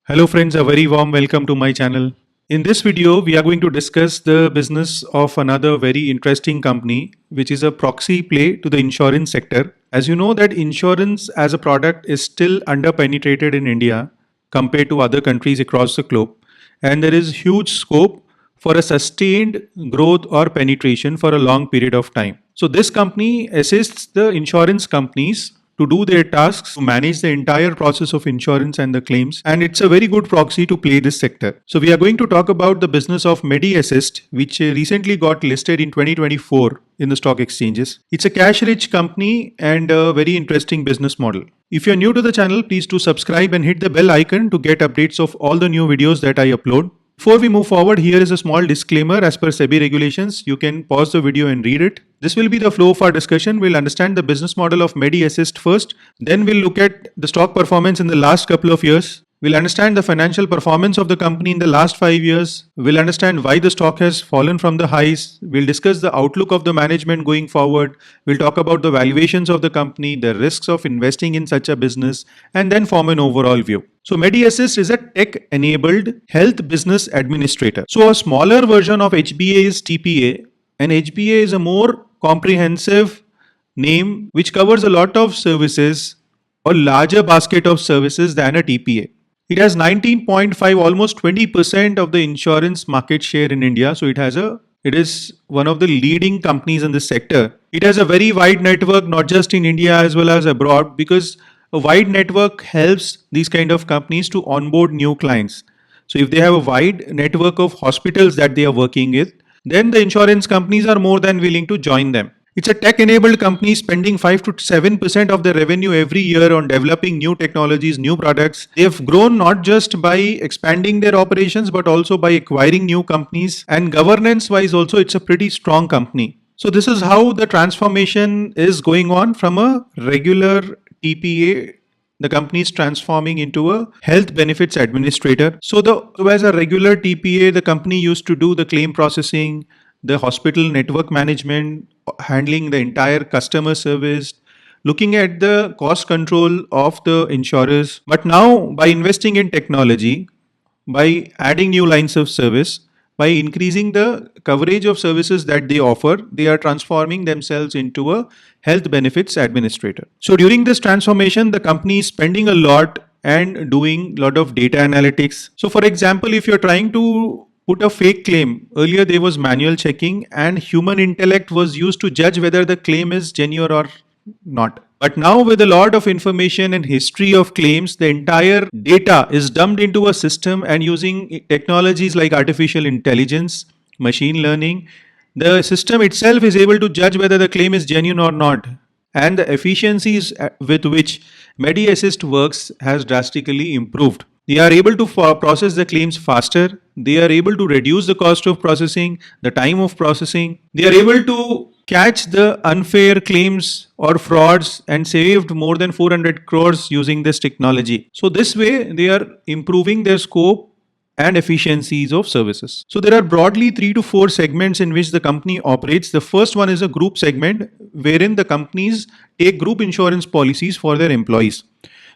Hello friends, a very warm welcome to my channel. In this video, we are going to discuss the business of another very interesting company, which is a proxy play to the insurance sector. As you know that insurance as a product is still under-penetrated in India compared to other countries across the globe. And there is huge scope for a sustained growth or penetration for a long period of time. So this company assists the insurance companies to do their tasks, to manage the entire process of insurance and the claims, and it's a very good proxy to play this sector. So we are going to talk about the business of Medi, which recently got listed in 2024 in the stock exchanges. It's a cash-rich company and a very interesting business model. If you're new to the channel, please do subscribe and hit the bell icon to get updates of all the new videos that I upload. Before we move forward, here is a small disclaimer. As per SEBI regulations, you can pause the video and read it. This will be the flow of our discussion. We'll understand the business model of Medi first. Then we'll look at the stock performance in the last couple of years. We'll understand the financial performance of the company in the last 5 years. We'll understand why the stock has fallen from the highs. We'll discuss the outlook of the management going forward. We'll talk about the valuations of the company, the risks of investing in such a business, and then form an overall view. So Medi is a tech-enabled health business administrator. So a smaller version of HBA is TPA, and HBA is a more comprehensive name which covers a lot of services or larger basket of services than a TPA. It has 19.5, almost 20% of the insurance market share in India. So it is one of the leading companies in this sector. It has a very wide network, not just in India as well as abroad, because a wide network helps these kind of companies to onboard new clients. So if they have a wide network of hospitals that they are working with, then the insurance companies are more than willing to join them. It's a tech-enabled company spending 5 to 7% of their revenue every year on developing new technologies, new products. They have grown not just by expanding their operations, but also by acquiring new companies. And governance-wise also, it's a pretty strong company. So this is how the transformation is going on from a regular TPA. The company is transforming into a health benefits administrator. So as a regular TPA, the company used to do the claim processing, the hospital network management, handling the entire customer service, looking at the cost control of the insurers. But now by investing in technology, by adding new lines of service, by increasing the coverage of services that they offer, they are transforming themselves into a health benefits administrator. So during this transformation, the company is spending a lot and doing a lot of data analytics. So for example, if you're trying to put a fake claim, earlier there was manual checking and human intellect was used to judge whether the claim is genuine or not. But now with a lot of information and history of claims, the entire data is dumped into a system, and using technologies like artificial intelligence, machine learning, the system itself is able to judge whether the claim is genuine or not. And the efficiencies with which Medi works has drastically improved. They are able to process the claims faster. They are able to reduce the cost of processing, the time of processing. They are able to catch the unfair claims or frauds and saved more than 400 crores using this technology. So this way they are improving their scope and efficiencies of services. So there are broadly 3 to 4 segments in which the company operates. The first one is a group segment, wherein the companies take group insurance policies for their employees.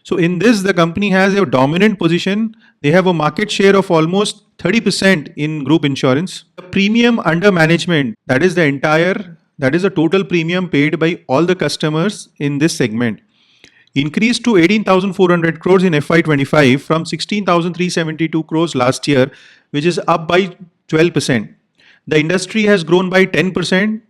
So in this, the company has a dominant position. They have a market share of almost 30% in group insurance. The premium under management, that is the total premium paid by all the customers in this segment, increased to 18,400 crores in FY25 from 16,372 crores last year, which is up by 12%. The industry has grown by 10%.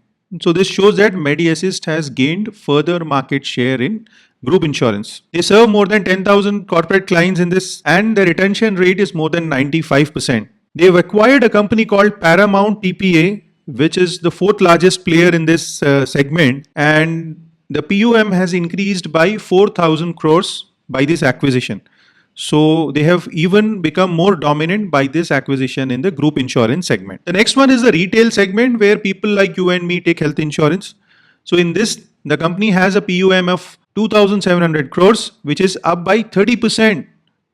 So this shows that Medi has gained further market share in group insurance. They serve more than 10,000 corporate clients in this, and the retention rate is more than 95%. They have acquired a company called Paramount TPA, which is the 4th largest player in this segment, and the PUM has increased by 4,000 crores by this acquisition. So they have even become more dominant by this acquisition in the group insurance segment. The next one is the retail segment, where people like you and me take health insurance. So in this, the company has a PUM of 2,700 crores, which is up by 30%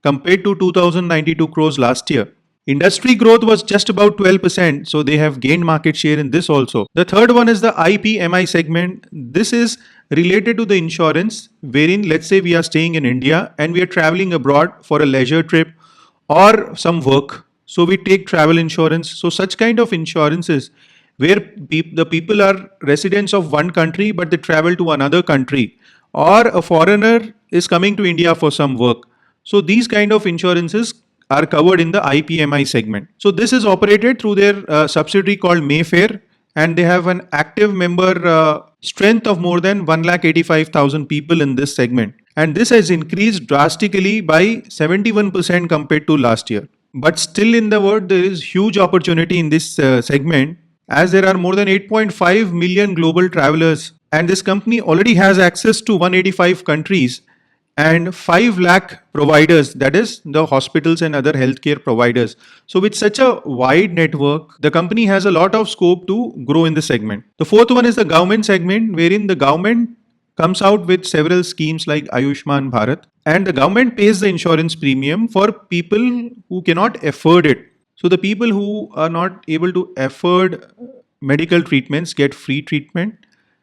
compared to 2,092 crores last year. Industry growth was just about 12%, so they have gained market share in this also. The third one is the IPMI segment. This is related to the insurance, wherein let's say we are staying in India and we are traveling abroad for a leisure trip, or some work. So we take travel insurance. So such kind of insurances where the people are residents of one country but they travel to another country, or a foreigner is coming to India for some work. So these kind of insurances are covered in the IPMI segment. So this is operated through their subsidiary called Mayfair, and they have an active member strength of more than 1,85,000 people in this segment. And this has increased drastically by 71% compared to last year. But still in the world, there is huge opportunity in this segment, as there are more than 8.5 million global travelers, and this company already has access to 185 countries and 5 lakh providers, that is the hospitals and other healthcare providers. So with such a wide network, the company has a lot of scope to grow in the segment. The fourth one is the government segment, wherein the government comes out with several schemes like Ayushman Bharat, and the government pays the insurance premium for people who cannot afford it. So the people who are not able to afford medical treatments get free treatment,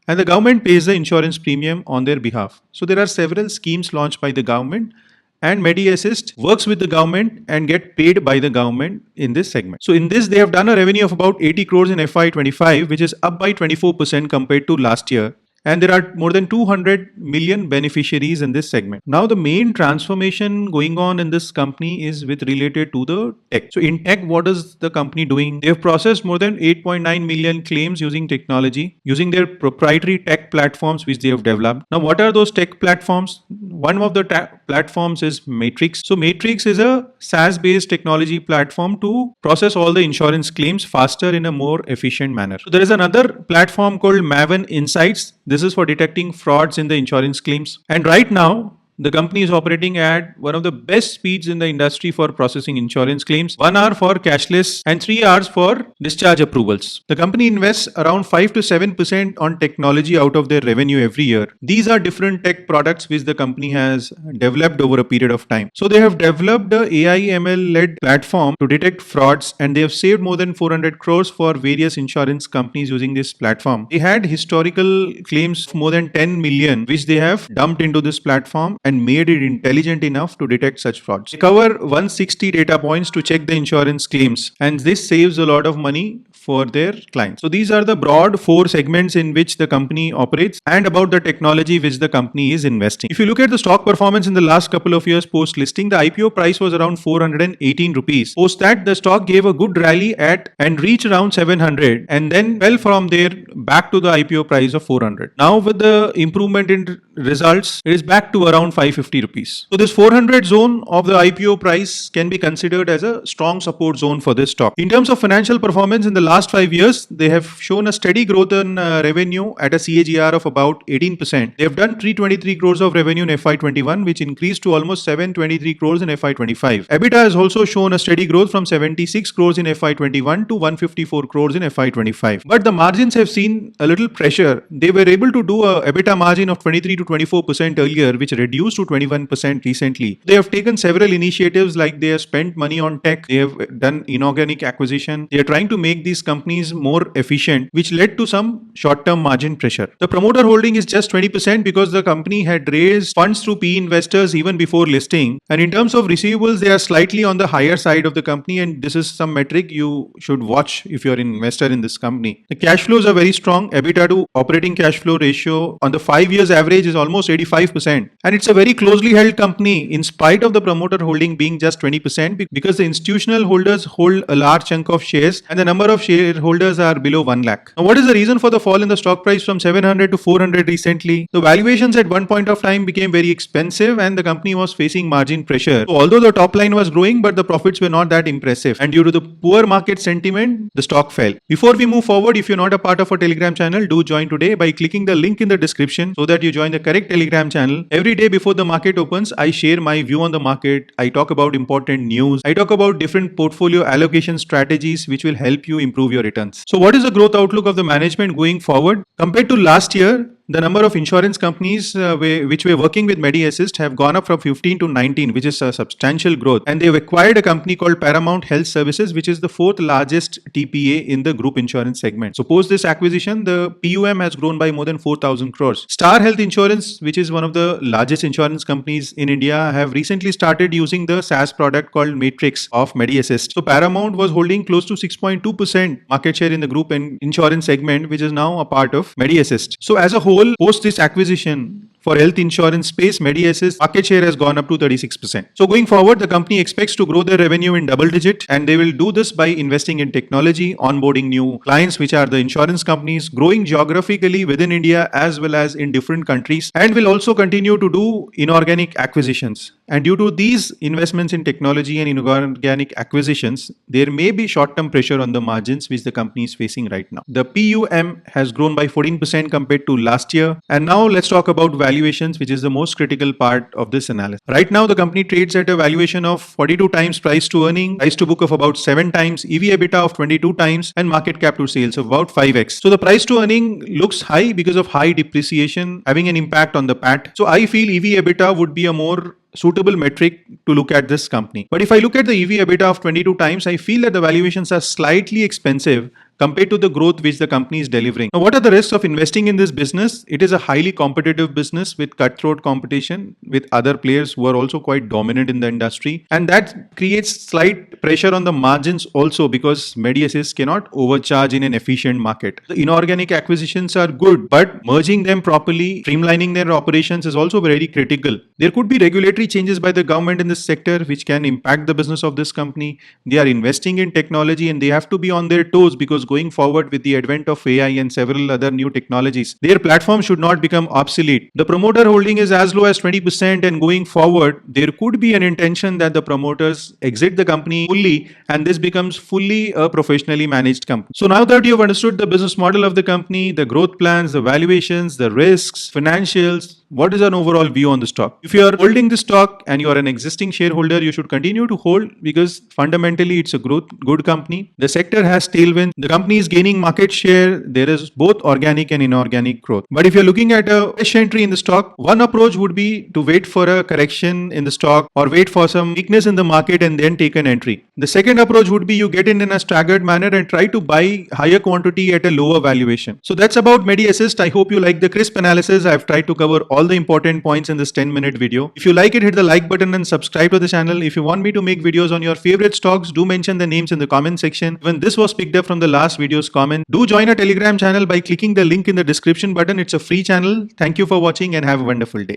and the government pays the insurance premium on their behalf. So there are several schemes launched by the government, and Medi Assist works with the government and get paid by the government in this segment. So in this, they have done a revenue of about 80 crores in FY25, which is up by 24% compared to last year. And there are more than 200 million beneficiaries in this segment. Now, the main transformation going on in this company is with related to the tech. So in tech, what is the company doing? They have processed more than 8.9 million claims using technology, using their proprietary tech platforms which they have developed. Now, what are those tech platforms? One of the platforms is Matrix. So Matrix is a SaaS-based technology platform to process all the insurance claims faster in a more efficient manner. So there is another platform called Maven Insights. This is for detecting frauds in the insurance claims. And right now, the company is operating at one of the best speeds in the industry for processing insurance claims. 1 hour for cashless and 3 hours for discharge approvals. The company invests around 5 to 7% on technology out of their revenue every year. These are different tech products which the company has developed over a period of time. So they have developed a AI ML led platform to detect frauds, and they have saved more than 400 crores for various insurance companies using this platform. They had historical claims of more than 10 million which they have dumped into this platform and made it intelligent enough to detect such frauds. They cover 160 data points to check the insurance claims, and this saves a lot of money for their clients. So these are the broad 4 segments in which the company operates, and about the technology which the company is investing. If you look at the stock performance in the last couple of years post listing, the IPO price was around 418 rupees. Post that, the stock gave a good rally at and reached around 700, and then fell from there back to the IPO price of 400. Now with the improvement in results, it is back to around 550 rupees. So this 400 zone of the IPO price can be considered as a strong support zone for this stock. In terms of financial performance in the last 5 years, they have shown a steady growth in revenue at a CAGR of about 18%. They have done 323 crores of revenue in FY21, which increased to almost 723 crores in FY25. EBITDA has also shown a steady growth from 76 crores in FY21 to 154 crores in FY25. But the margins have seen a little pressure. They were able to do a EBITDA margin of 23 to 24% earlier, which reduced to 21% recently. They have taken several initiatives, like they have spent money on tech, they have done inorganic acquisition. They are trying to make these companies more efficient, which led to some short-term margin pressure. The promoter holding is just 20% because the company had raised funds through PE investors even before listing. And in terms of receivables, they are slightly on the higher side of the company, and this is some metric you should watch if you're an investor in this company. The cash flows are very strong. EBITDA to operating cash flow ratio on the 5 years average is almost 85%. And it's a very closely held company in spite of the promoter holding being just 20%, because the institutional holders hold a large chunk of shares and the number of shareholders are below 1 lakh. Now, what is the reason for the fall in the stock price from 700 to 400 recently? The valuations at one point of time became very expensive and the company was facing margin pressure. So although the top line was growing, but the profits were not that impressive. And due to the poor market sentiment, the stock fell. Before we move forward, if you're not a part of our Telegram channel, do join today by clicking the link in the description so that you join the correct Telegram channel. Every day before the market opens, I share my view on the market. I talk about important news. I talk about different portfolio allocation strategies which will help you improve your returns. So what is the growth outlook of the management going forward? Compared to last year, the number of insurance companies which were working with Medi Assist have gone up from 15 to 19, which is a substantial growth. And they've acquired a company called Paramount Health Services, which is the fourth largest TPA in the group insurance segment. So post this acquisition, the PUM has grown by more than 4,000 crores. Star Health Insurance, which is one of the largest insurance companies in India, have recently started using the SaaS product called Matrix of Medi Assist. So Paramount was holding close to 6.2% market share in the group and insurance segment, which is now a part of Medi Assist. So as a whole, post this acquisition, for health insurance space, Medi Assist market share has gone up to 36%. So going forward, the company expects to grow their revenue in double digit, and they will do this by investing in technology, onboarding new clients, which are the insurance companies, growing geographically within India as well as in different countries, and will also continue to do inorganic acquisitions. And due to these investments in technology and inorganic acquisitions, there may be short-term pressure on the margins which the company is facing right now. The PUM has grown by 14% compared to last year. And now let's talk about valuations, which is the most critical part of this analysis. Right now, the company trades at a valuation of 42 times price to earning, price to book of about 7 times, EV/EBITDA of 22 times, and market cap to sales of about 5x. So the price to earning looks high because of high depreciation having an impact on the PAT. So I feel EV/EBITDA would be a more suitable metric to look at this company. But if I look at the EV/EBITDA of 22 times, I feel that the valuations are slightly expensive compared to the growth which the company is delivering. Now, what are the risks of investing in this business? It is a highly competitive business with cutthroat competition with other players who are also quite dominant in the industry. And that creates slight pressure on the margins also because Medi Assist cannot overcharge in an efficient market. The inorganic acquisitions are good, but merging them properly, streamlining their operations is also very critical. There could be regulatory changes by the government in this sector which can impact the business of this company. They are investing in technology and they have to be on their toes because going forward with the advent of AI and several other new technologies, their platform should not become obsolete. The promoter holding is as low as 20%, and going forward, there could be an intention that the promoters exit the company fully and this becomes fully a professionally managed company. So now that you've understood the business model of the company, the growth plans, the valuations, the risks, financials, what is an overall view on the stock? If you are holding the stock and you are an existing shareholder, you should continue to hold because fundamentally it's a good company. The sector has tailwind. The company is gaining market share. There is both organic and inorganic growth. But if you're looking at a fresh entry in the stock, one approach would be to wait for a correction in the stock or wait for some weakness in the market and then take an entry. The second approach would be you get in a staggered manner and try to buy higher quantity at a lower valuation. So that's about Medi Assist. I hope you like the crisp analysis. I've tried to cover all the important points in this 10-minute video. If you like it, hit the like button and subscribe to the channel. If you want me to make videos on your favorite stocks, do mention the names in the comment section. When this was picked up from the last video's comment, do join our Telegram channel by clicking the link in the description button. It's a free channel. Thank you for watching and have a wonderful day.